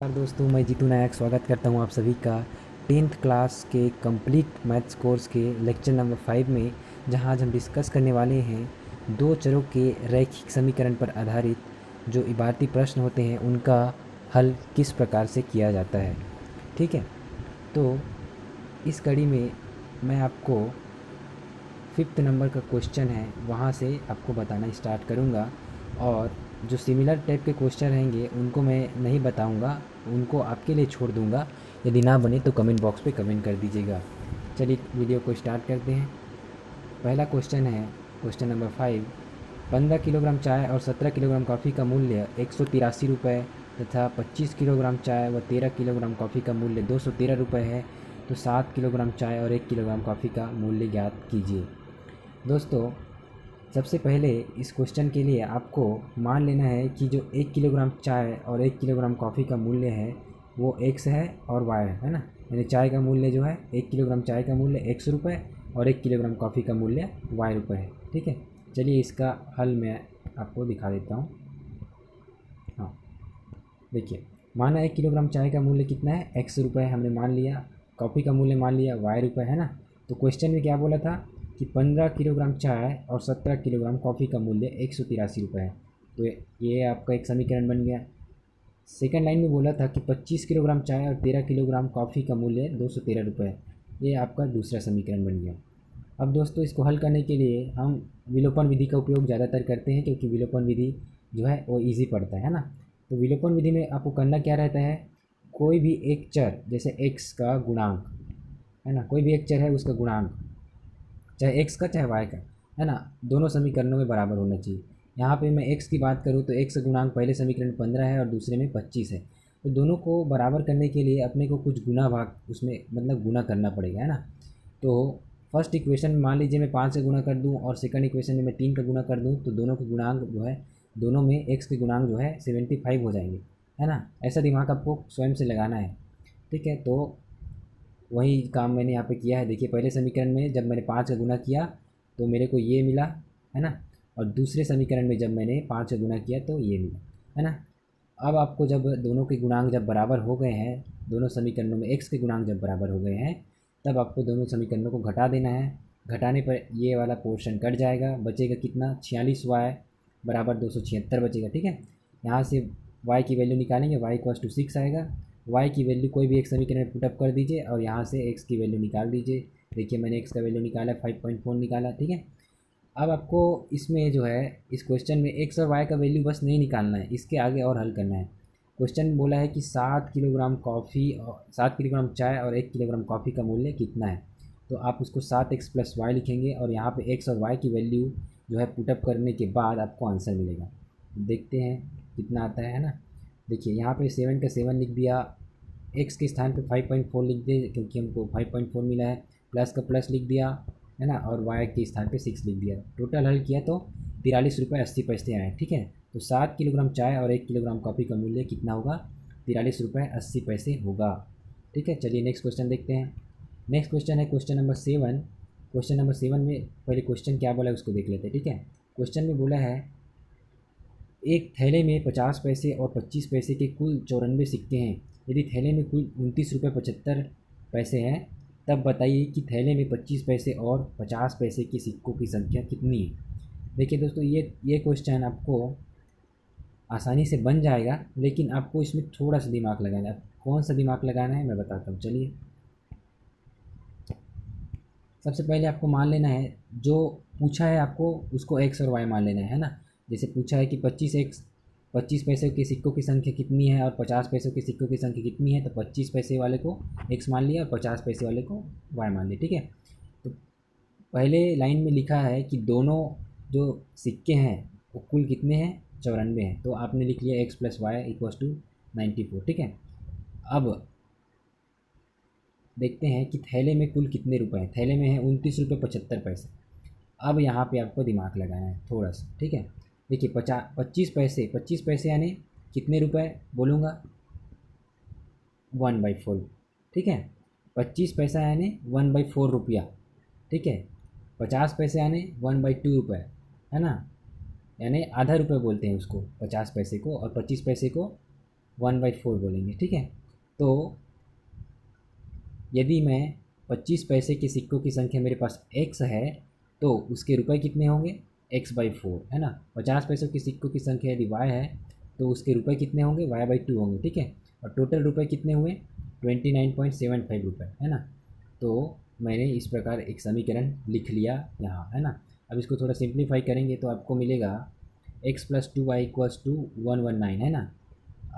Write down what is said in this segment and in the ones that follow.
नमस्कार दोस्तों, मैं जीतू नायक स्वागत करता हूं आप सभी का 10th क्लास के कंप्लीट मैथ्स कोर्स के लेक्चर नंबर 5 में। जहां आज हम डिस्कस करने वाले हैं दो चरों के रैखिक समीकरण पर आधारित जो इबारती प्रश्न होते हैं उनका हल किस प्रकार से किया जाता है। ठीक है, तो इस कड़ी में मैं आपको 5th नंबर का क्वेश्चन है वहाँ से आपको बताना स्टार्ट करूँगा। और जो सिमिलर टाइप के क्वेश्चन रहेंगे उनको मैं नहीं बताऊँगा, उनको आपके लिए छोड़ दूँगा। यदि ना बने तो कमेंट बॉक्स पे कमेंट कर दीजिएगा। चलिए वीडियो को स्टार्ट करते हैं। पहला क्वेश्चन है क्वेश्चन नंबर 5। 15 किलोग्राम चाय और 17 किलोग्राम कॉफ़ी का मूल्य 183 रुपये तथा 25 किलोग्राम चाय व 13 किलोग्राम कॉफ़ी का मूल्य 213 रुपये है। तो 7 किलोग्राम चाय और 1 किलोग्राम कॉफ़ी का मूल्य ज्ञात कीजिए। दोस्तों, सबसे पहले इस क्वेश्चन के लिए आपको मान लेना है कि जो 1 किलोग्राम चाय और 1 किलोग्राम कॉफ़ी का मूल्य है वो x है और y है ना। यानी चाय का मूल्य जो है 1 किलोग्राम चाय का मूल्य ₹100 और 1 किलोग्राम कॉफ़ी का मूल्य y रुपये है। ठीक है, चलिए इसका हल मैं आपको दिखा देता हूँ। हाँ, देखिए, माना 1 किलोग्राम चाय का मूल्य कितना है, ₹100 हमने मान लिया। कॉफ़ी का मूल्य मान लिया y रुपये है ना। तो क्वेश्चन में क्या बोला था कि 15 किलोग्राम चाय और 17 किलोग्राम कॉफ़ी का मूल्य 183 रुपये है। तो ये आपका एक समीकरण बन गया। सेकंड लाइन में बोला था कि 25 किलोग्राम चाय और 13 किलोग्राम कॉफ़ी का मूल्य 213 रुपये है। ये आपका दूसरा समीकरण बन गया। अब दोस्तों, इसको हल करने के लिए हम विलोपन विधि का उपयोग ज़्यादातर करते हैं, क्योंकि विलोपन विधि जो है वो ईजी पड़ता है ना। तो विलोपन विधि में आपको करना क्या रहता है, कोई भी एक चर जैसे x का गुणांक है ना, कोई भी एक चर है उसका गुणांक चाहे x का चाहे y का है ना, दोनों समीकरणों में बराबर होना चाहिए। यहाँ पे मैं x की बात करूँ तो x का गुणांक पहले समीकरण 15 है और दूसरे में 25 है। तो दोनों को बराबर करने के लिए अपने को कुछ गुना भाग उसमें मतलब गुना करना पड़ेगा है ना। तो फर्स्ट इक्वेशन में मान लीजिए मैं 5 से गुना कर दूं और सेकंड इक्वेशन में मैं 3 का गुना कर दूं, तो दोनों के गुणांक जो है, दोनों में x के गुणांक जो है 75 हो जाएंगे है ना। ऐसा दिमाग आपको स्वयं से लगाना है। ठीक है, तो वही काम मैंने यहाँ पे किया है। देखिए, पहले समीकरण में जब मैंने 5 का गुना किया तो मेरे को ये मिला है ना, और दूसरे समीकरण में जब मैंने 5 का गुना किया तो ये मिला है ना। अब आपको जब दोनों के गुणांक जब बराबर हो गए हैं, दोनों समीकरणों में x के गुणांक जब बराबर हो गए हैं, तब आपको दोनों समीकरणों को घटा देना है। घटाने पर ये वाला पोर्शन कट जाएगा, बचेगा कितना, 46y बराबर 276 बचेगा। ठीक है, यहाँ से y की वैल्यू निकालेंगे, y इक्वल्स टू 6 आएगा। y की वैल्यू कोई भी एक समीकरण में पुटअप कर दीजिए और यहाँ से x की वैल्यू निकाल दीजिए। देखिए, मैंने x का वैल्यू निकाला 5.4 निकाला। ठीक है, अब आपको इसमें जो है इस क्वेश्चन में x और y का वैल्यू बस नहीं निकालना है, इसके आगे और हल करना है। क्वेश्चन में बोला है कि 7 किलोग्राम कॉफ़ी और 7 किलोग्राम चाय और 1 किलोग्राम कॉफ़ी का मूल्य कितना है। तो आप उसको 7x प्लस वाई लिखेंगे और यहाँ पे x और y की वैल्यू जो है पुटअप करने के बाद आपको आंसर मिलेगा। देखते हैं कितना आता है ना। देखिए, यहाँ पे 7 का 7 लिख दिया, x के स्थान पे 5.4 लिख दिए क्योंकि हमको 5.4 मिला है, प्लस का प्लस लिख दिया है ना, और y के स्थान पे 6 लिख दिया। टोटल हल किया तो 43 रुपये 80 पैसे आए। ठीक है, तो 7 किलोग्राम चाय और 1 किलोग्राम कॉफ़ी का मूल्य कितना होगा, 43 रुपये 80 पैसे होगा। ठीक है, चलिए नेक्स्ट क्वेश्चन देखते हैं। नेक्स्ट क्वेश्चन है क्वेश्चन नंबर 7। क्वेश्चन नंबर 7 में पहले क्वेश्चन क्या बोला है उसको देख लेते हैं। ठीक है, क्वेश्चन में बोला है एक थैले में 50 पैसे और 25 पैसे के कुल 94 सिक्के हैं। यदि थैले में कुल 29 रुपये 75 पैसे हैं, तब बताइए कि थैले में 25 पैसे और 50 पैसे के सिक्कों की संख्या कितनी है। देखिए दोस्तों, ये क्वेश्चन आपको आसानी से बन जाएगा, लेकिन आपको इसमें थोड़ा सा दिमाग लगाना है। कौन सा दिमाग लगाना है मैं बताता हूँ। चलिए, सबसे पहले आपको मान लेना है जो पूछा है आपको उसको x और y मान लेना है ना। जैसे पूछा है कि 25 पैसे के सिक्कों की संख्या कितनी है और 50 पैसों के सिक्कों की संख्या कितनी है, तो 25 पैसे वाले को x मान लिया और 50 पैसे वाले को y मान लिया। ठीक है, तो पहले लाइन में लिखा है कि दोनों जो सिक्के हैं वो कुल कितने हैं, 94 हैं। तो आपने लिख लिया x plus Y equals to 94। ठीक है, अब देखते हैं कि थैले में कुल कितने रुपए हैं। थैले में है 29 रुपये 75 पैसे। अब यहाँ पे आपको दिमाग लगाना है थोड़ा सा। ठीक है, देखिए, 25 पैसे यानी कितने रुपए बोलूँगा, 1/4। ठीक है, 25 पैसा यानी 1/4 रुपया। ठीक है, 50 पैसे यानी 1/2 रुपये है ना, यानी आधा रुपये बोलते हैं उसको 50 पैसे को, और 25 पैसे को 1/4 बोलेंगे, ठीक है। तो यदि मैं 25 पैसे के सिक्कों की संख्या मेरे पास x है तो उसके रुपए कितने होंगे, x/4, है ना। 50 पैसों के सिक्कों की संख्या यदि y है तो उसके रुपए कितने होंगे, y/2 होंगे, ठीक है। और टोटल रुपए कितने हुए, 29.75 रुपये, है ना। तो मैंने इस प्रकार एक समीकरण लिख लिया यहाँ, है ना। अब इसको थोड़ा सिंप्लीफाई करेंगे तो आपको मिलेगा x+2y = 119, है ना।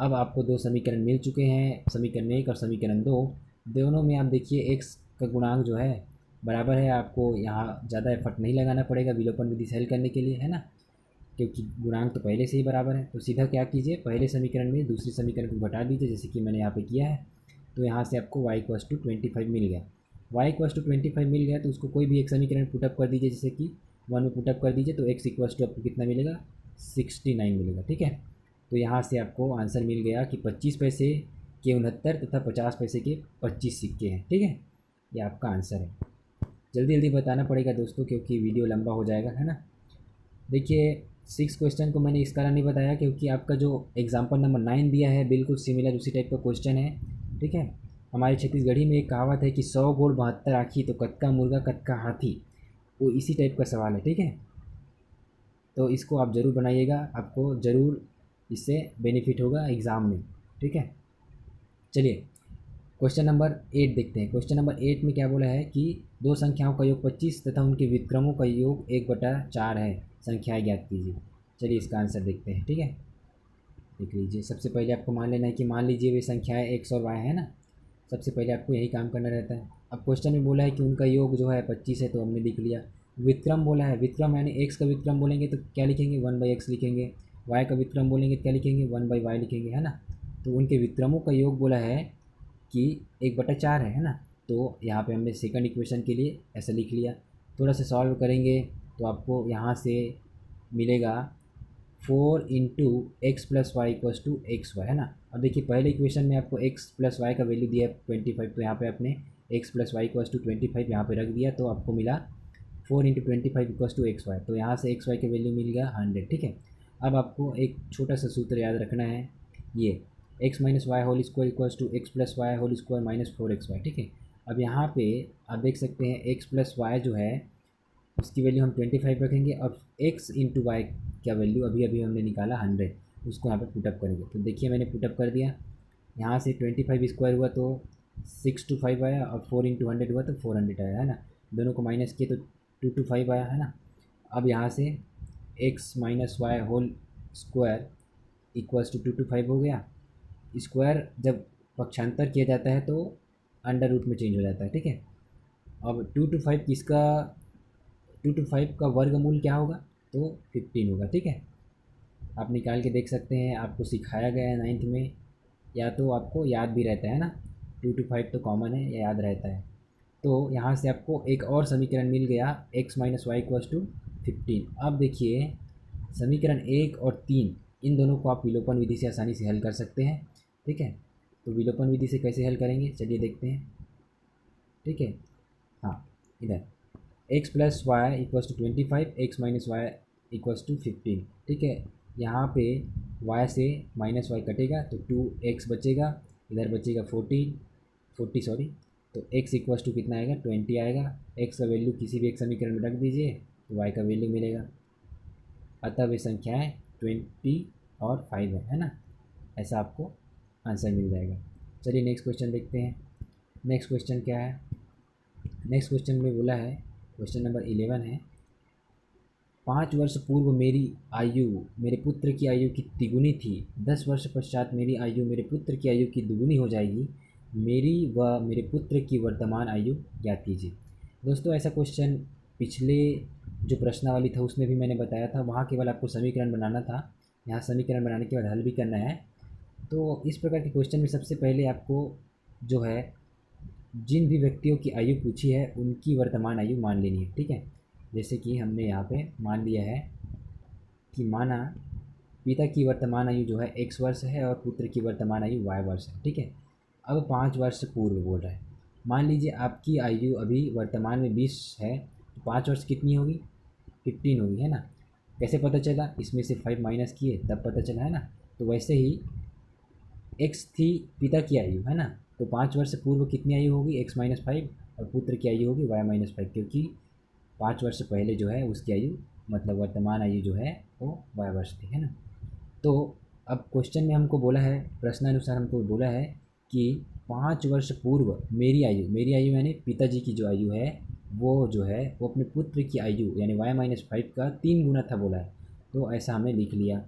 अब आपको दो समीकरण मिल चुके हैं, समीकरण 1 और समीकरण 2। दोनों में आप देखिए एक्स का गुणांक जो है बराबर है, आपको यहाँ ज़्यादा एफर्ट नहीं लगाना पड़ेगा विलोपन विधि से हल करने के लिए, है ना, क्योंकि गुणांक तो पहले से ही बराबर है। तो सीधा क्या कीजिए, पहले समीकरण में दूसरी समीकरण को घटा दीजिए, जैसे कि मैंने यहाँ पे किया है। तो यहाँ से आपको y = 25 मिल गया। y = 25 मिल गया तो उसको कोई भी एक समीकरण पुटअप कर दीजिए, जैसे कि 1 में पुटअप कर दीजिए तो x = आपको कितना मिलेगा, 69 मिलेगा, ठीक है। तो यहाँ से आपको आंसर मिल गया कि 25 पैसे के 69 तथा 50 पैसे के 25 सिक्के हैं, ठीक है। ये आपका आंसर है। जल्दी जल्दी बताना पड़ेगा दोस्तों क्योंकि वीडियो लंबा हो जाएगा, है ना। देखिए 6 क्वेश्चन को मैंने इस कारण नहीं बताया क्योंकि आपका जो एग्जाम्पल नंबर 9 दिया है बिल्कुल सिमिलर उसी टाइप का क्वेश्चन है, ठीक है। हमारे छत्तीसगढ़ी में एक कहावत है कि 100 गोड़ 72 आँखी, तो कत्का मुर्गा कत्का हाथी, वो इसी टाइप का सवाल है, ठीक है। तो इसको आप ज़रूर बनाइएगा, आपको ज़रूर इससे बेनिफिट होगा एग्ज़ाम में, ठीक है। चलिए क्वेश्चन नंबर 8 देखते हैं। क्वेश्चन नंबर 8 में क्या बोला है कि दो संख्याओं का योग 25 तथा उनके व्युत्क्रमों का योग 1/4 है, संख्याएं ज्ञात कीजिए। चलिए इसका आंसर देखते हैं, ठीक है। देख लीजिए, सबसे पहले आपको मान लेना है कि मान लीजिए वे संख्याएं x और y है ना। सबसे पहले आपको यही काम करना रहता है। अब क्वेश्चन में बोला है कि उनका योग जो है 25 है, तो हमने लिख लिया। व्युत्क्रम बोला है, व्युत्क्रम यानी x का व्युत्क्रम बोलेंगे तो क्या लिखेंगे, 1/x लिखेंगे। y का व्युत्क्रम बोलेंगे तो क्या लिखेंगे, 1/y लिखेंगे, है ना। तो उनके व्युत्क्रमों का योग बोला है कि 1/4 है ना। तो यहाँ पे हमने सेकंड इक्वेशन के लिए ऐसा लिख लिया। थोड़ा सा सॉल्व करेंगे तो आपको यहाँ से मिलेगा 4 × x + y = xy, है ना। अब देखिए पहले इक्वेशन में आपको x + y का वैल्यू दिया है 25, तो यहाँ पे आपने x + y = 25 यहाँ पे रख दिया, तो आपको मिला 4 × 25 = xy। तो यहाँ से xy का वैल्यू मिल गया 100, ठीक है। अब आपको एक छोटा सा सूत्र याद रखना है, ये x - y² = x + y² - 4xy, ठीक है। अब यहाँ पे आप देख सकते हैं x + y जो है उसकी वैल्यू हम 25 रखेंगे और x × y का वैल्यू अभी अभी हमने निकाला 100, उसको यहाँ पे पुटअप करेंगे। तो देखिए मैंने पुटअप कर दिया, यहाँ से 25² हुआ तो 625 आया और 4 × 100 हुआ तो 400 आया, है ना। दोनों को माइनस किए तो 225 आया, है ना। अब यहाँ से x - y² = 225 हो गया। स्क्वायर जब पक्षांतर किया जाता है तो अंडर रूट में चेंज हो जाता है, ठीक है। अब 225 किसका, 225 का वर्गमूल क्या होगा, तो 15 होगा, ठीक है। आप निकाल के देख सकते हैं, आपको सिखाया गया है 9th में, या तो आपको याद भी रहता है ना, 225 तो कॉमन है, या याद रहता है। तो यहाँ से आपको एक और समीकरण मिल गया x - y = 15। अब देखिए समीकरण 1 और 3 इन दोनों को आप विलोपन विधि से आसानी से हल कर सकते हैं, ठीक है। तो विलोपन विधि से कैसे हल करेंगे चलिए देखते हैं, ठीक है। हाँ, इधर x + y = 25, x - y = 15, ठीक है। यहाँ पे y से -y कटेगा तो 2x बचेगा, इधर बचेगा 40 सॉरी। तो x = कितना आएगा, 20 आएगा। x का वैल्यू किसी भी एक समीकरण में रख दीजिए तो y का वैल्यू मिलेगा। अतः वे संख्याएँ 20 और 5 है ना। ऐसा आपको आंसर मिल जाएगा। चलिए नेक्स्ट क्वेश्चन देखते हैं। नेक्स्ट क्वेश्चन क्या है, नेक्स्ट क्वेश्चन में बोला है, क्वेश्चन नंबर 11 है, 5 वर्ष पूर्व मेरी आयु मेरे पुत्र की आयु की तिगुनी थी, 10 वर्ष पश्चात मेरी आयु मेरे पुत्र की आयु की दुगुनी हो जाएगी, मेरी व मेरे पुत्र की वर्तमान आयु ज्ञात कीजिए। दोस्तों ऐसा क्वेश्चन पिछले जो प्रश्नावली था उसमें भी मैंने बताया था, वहाँ केवल आपको समीकरण बनाना था, यहाँ समीकरण बनाने के बाद हल भी करना है। तो इस प्रकार के क्वेश्चन में सबसे पहले आपको जो है जिन भी व्यक्तियों की आयु पूछी है उनकी वर्तमान आयु मान लेनी है, ठीक है। जैसे कि हमने यहाँ पे मान लिया है कि माना पिता की वर्तमान आयु जो है x वर्ष है और पुत्र की वर्तमान आयु y वर्ष है, ठीक है। अब 5 वर्ष पूर्व बोल रहा है, मान लीजिए आपकी आयु अभी वर्तमान में 20 है, तो 5 वर्ष कितनी होगी, 15 होगी, है ना। कैसे पता चला, इसमें से 5 माइनस किए तब पता चला, है ना। तो वैसे ही एक्स थी पिता की आयु, है ना, तो 5 वर्ष पूर्व कितनी आयु होगी, x-5, और पुत्र की आयु होगी y-5, क्योंकि 5 वर्ष पहले जो है उसकी आयु मतलब वर्तमान आयु जो है वो y वर्ष थी, है ना। तो अब क्वेश्चन में हमको बोला है, प्रश्नानुसार हमको बोला है कि 5 वर्ष पूर्व मेरी आयु यानी पिताजी की जो आयु है वो जो है वो अपने पुत्र की आयु यानी y-5 का 3 गुना था बोला है। तो ऐसा हमने लिख लिया।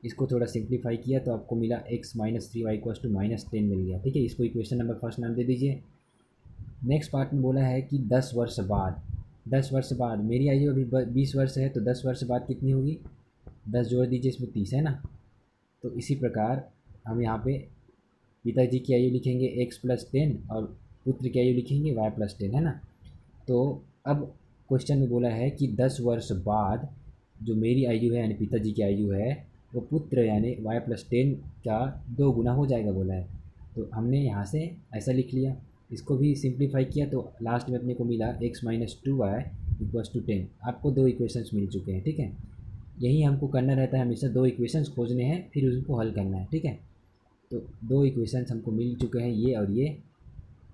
इसको थोड़ा सिंप्लीफाई किया तो आपको मिला x-3y=-10 मिल गया। ठीक है, इसको इक्वेशन नंबर फर्स्ट नाम दे दीजिए। नेक्स्ट पार्ट में बोला है कि 10 वर्ष बाद, 10 वर्ष बाद मेरी आयु अभी 20 वर्ष है, तो 10 वर्ष बाद कितनी होगी, 10 जोड़ दीजिए, इसमें 30 है ना। तो इसी प्रकार हम यहाँ पे पिताजी की आयु लिखेंगे x+10 और पुत्र की आयु लिखेंगे y+10, है ना। तो अब क्वेश्चन में बोला है कि 10 वर्ष बाद जो मेरी आयु है यानी पिताजी की आयु है वो पुत्र यानी y+10 का 2 गुना हो जाएगा बोला है। तो हमने यहाँ से ऐसा लिख लिया। इसको भी सिंप्लीफाई किया तो लास्ट में अपने को मिला x-2y=10। आपको 2 इक्वेशंस मिल चुके हैं। ठीक है, यही हमको करना रहता है हमेशा, 2 इक्वेशंस खोजने हैं फिर उनको हल करना है। ठीक है, तो 2 इक्वेशंस हमको मिल चुके हैं, ये और ये।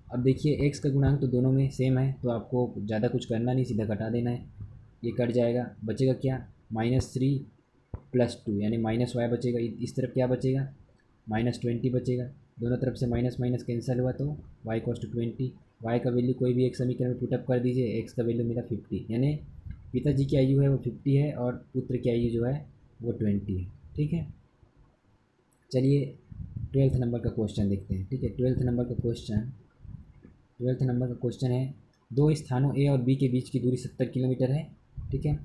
अब देखिए x का गुणांक तो दोनों में सेम है, तो आपको ज़्यादा कुछ करना नहीं, सीधा घटा देना है। ये कट जाएगा, बचेगा क्या, -3+2 यानी -y बचेगा। इस तरफ क्या बचेगा, -20 बचेगा। दोनों तरफ से माइनस माइनस कैंसिल हुआ तो y=20। y का वैल्यू कोई भी एक समीकरण में पुटअप कर दीजिए, x का वैल्यू मिला 50, यानी पिताजी की आयु है वो 50 है और पुत्र की आयु जो है वो 20 है। ठीक है, चलिए 12th नंबर का क्वेश्चन देखते हैं। ठीक है, 12th नंबर का क्वेश्चन है, दो स्थानों ए और बी के बीच की दूरी 70 किलोमीटर है। ठीक है,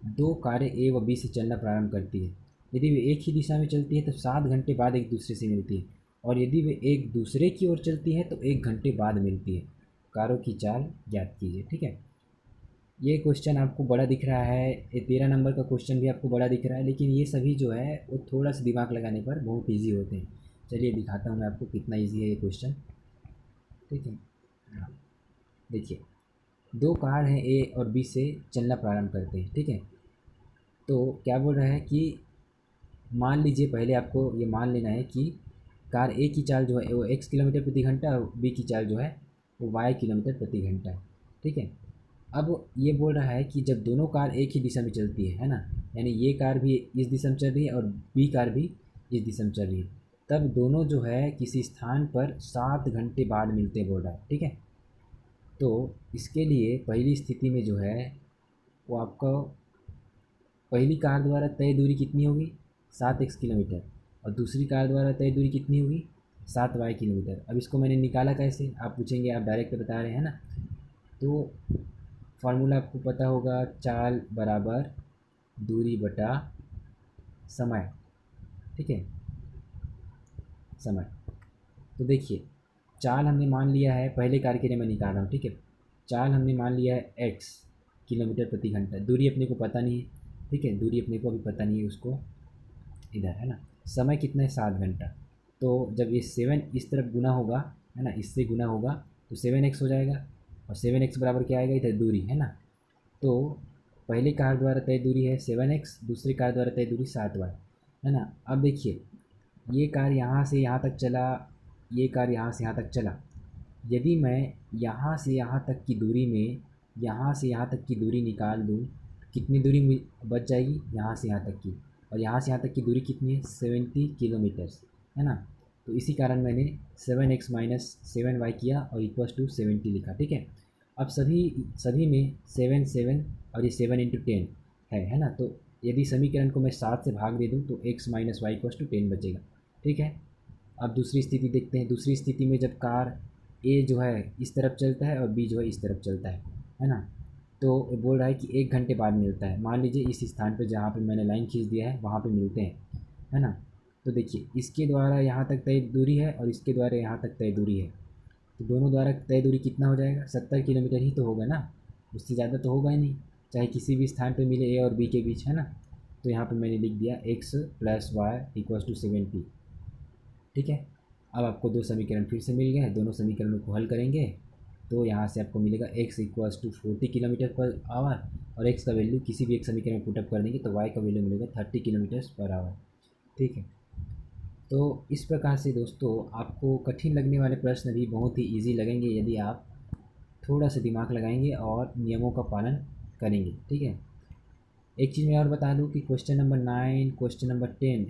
दो कारें ए व बी से चलना प्रारंभ करती है। यदि वे एक ही दिशा में चलती है तो 7 घंटे बाद एक दूसरे से मिलती है, और यदि वे एक दूसरे की ओर चलती है तो 1 घंटे बाद मिलती है। कारों की चाल ज्ञात कीजिए। ठीक है, ये क्वेश्चन आपको बड़ा दिख रहा है, ये 13 नंबर का क्वेश्चन भी आपको बड़ा दिख रहा है, लेकिन ये सभी जो है वो थोड़ा सा दिमाग लगाने पर बहुत ईजी होते हैं। चलिए दिखाता हूँ मैं आपको कितना ईजी है ये क्वेश्चन। ठीक है, हाँ, देखिए दो कार हैं ए और बी से चलना प्रारंभ करते हैं। ठीक है, तो क्या बोल रहा है कि मान लीजिए, पहले आपको ये मान लेना है कि कार ए की चाल जो है वो x किलोमीटर प्रति घंटा और बी की चाल जो है वो y किलोमीटर प्रति घंटा है। ठीक है, अब ये बोल रहा है कि जब दोनों कार एक ही दिशा में चलती है ना, यानी ये कार भी इस दिशा में चल रही है और बी कार भी इस दिशा में चल रही है, तब दोनों जो है किसी स्थान पर 7 घंटे बाद मिलते बोल रहा है। ठीक है, तो इसके लिए पहली स्थिति में जो है वो आपका पहली कार द्वारा तय दूरी कितनी होगी, 7x किलोमीटर, और दूसरी कार द्वारा तय दूरी कितनी होगी, 7y किलोमीटर। अब इसको मैंने निकाला कैसे, आप पूछेंगे, आप डायरेक्ट बता रहे हैं ना, तो फार्मूला आपको पता होगा, चाल बराबर दूरी बटा समय। ठीक है, समय। तो देखिए चाल हमने मान लिया है, पहले कार के लिए मैं निकाल रहा हूँ। ठीक है, चाल हमने मान लिया है x किलोमीटर प्रति घंटा, दूरी अपने को पता नहीं है। ठीक है, दूरी अपने को अभी पता नहीं है, उसको इधर है ना। समय कितना है, 7 घंटा। तो जब ये 7 इस तरफ गुना होगा, है ना, इससे गुना होगा तो 7x हो जाएगा, और 7x बराबर क्या आएगा, इधर दूरी है ना। तो पहले कार द्वारा तय दूरी है 7x, दूसरी कार द्वारा तय दूरी 7y, है ना। अब देखिए ये कार यहाँ से यहाँ तक चला, ये कार यहाँ से यहाँ तक चला। यदि मैं यहाँ से यहाँ तक की दूरी में यहाँ से यहाँ तक की दूरी निकाल दूँ, कितनी दूरी बच जाएगी, यहाँ से यहाँ तक की, और यहाँ से यहाँ तक की दूरी कितनी है, 70 किलोमीटर्स, है ना। तो इसी कारण मैंने 7x - 7y किया और =70 लिखा। ठीक है, अब सभी में 7 7 और ये 7 × 10 है ना। तो यदि समीकरण को मैं 7 से भाग दे दूँ तो x - y = 10 बचेगा। ठीक है, अब दूसरी स्थिति देखते हैं। दूसरी स्थिति में जब कार ए जो है इस तरफ चलता है और बी जो है इस तरफ चलता है ना। तो बोल रहा है कि 1 घंटे बाद मिलता है। मान लीजिए इस स्थान पर जहाँ पे मैंने लाइन खींच दिया है वहाँ पे मिलते हैं, है ना। तो देखिए इसके द्वारा यहाँ तक तय दूरी है और इसके द्वारा यहाँ तक तय दूरी है, तो दोनों द्वारा तय दूरी कितना हो जाएगा, 70 किलोमीटर ही तो होगा ना, उससे ज़्यादा तो होगा ही नहीं, चाहे किसी भी स्थान पर मिले ए और बी के बीच, है ना। तो यहाँ पर मैंने लिख दिया x + y = 70। ठीक है, अब आपको 2 समीकरण फिर से मिल गए। दोनों समीकरणों को हल करेंगे तो यहाँ से आपको मिलेगा x = 40 किलोमीटर पर आवर, और x का वैल्यू किसी भी एक समीकरण में पुटअप कर देंगे तो y का वैल्यू मिलेगा 30 किलोमीटर पर आवर। ठीक है, तो इस प्रकार से दोस्तों आपको कठिन लगने वाले प्रश्न भी बहुत ही ईजी लगेंगे यदि आप थोड़ा सा दिमाग लगाएंगे और नियमों का पालन करेंगे। ठीक है, एक चीज़ मैं और बता दूं कि question number 9, question number 10,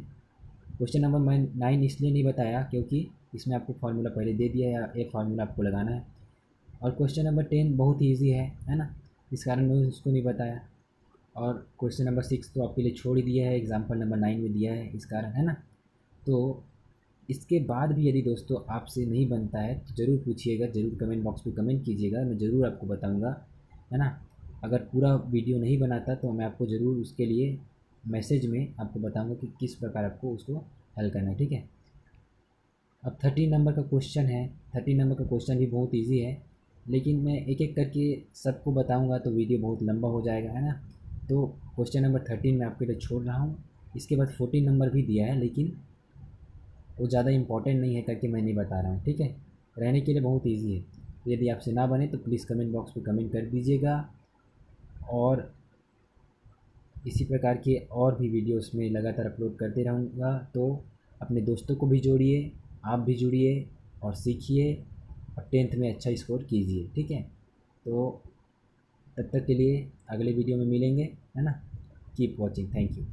question number मैं 9 इसलिए नहीं बताया क्योंकि इसमें आपको फार्मूला पहले दे दिया है, एक फार्मूला आपको लगाना है। और क्वेश्चन नंबर 10 बहुत ही ईजी है ना, इस कारण मैं उसको नहीं बताया। और क्वेश्चन नंबर 6 तो आपके लिए छोड़ ही दिया है, एग्जाम्पल नंबर 9 में दिया है, इस कारण, है ना। तो इसके बाद भी यदि दोस्तों आपसे नहीं बनता है तो ज़रूर पूछिएगा, ज़रूर कमेंट बॉक्स पे कमेंट कीजिएगा, मैं ज़रूर आपको बताऊंगा, है ना। अगर पूरा वीडियो नहीं बनाता तो मैं आपको ज़रूर उसके लिए मैसेज में आपको बताऊंगा कि किस प्रकार आपको उसको हल करना है। ठीक है, अब 13 नंबर का क्वेश्चन है। 13 नंबर का क्वेश्चन भी बहुत ईजी है, लेकिन मैं एक एक करके सबको बताऊंगा तो वीडियो बहुत लंबा हो जाएगा, है ना। तो क्वेश्चन नंबर 13 मैं आपके लिए छोड़ रहा हूँ। इसके बाद 14 नंबर भी दिया है, लेकिन वो ज़्यादा इंपॉर्टेंट नहीं है करके मैं नहीं बता रहा हूँ। ठीक है, रहने के लिए बहुत ईजी है। तो यदि आपसे ना बने तो प्लीज़ कमेंट बॉक्स में कमेंट कर दीजिएगा, और इसी प्रकार के और भी वीडियोस में लगातार अपलोड करते रहूँगा। तो अपने दोस्तों को भी जोड़िए, आप भी जुड़िए और सीखिए, और 10th में अच्छा स्कोर कीजिए। ठीक है, तो तब तक के लिए अगले वीडियो में मिलेंगे, है ना। Keep watching, thank you.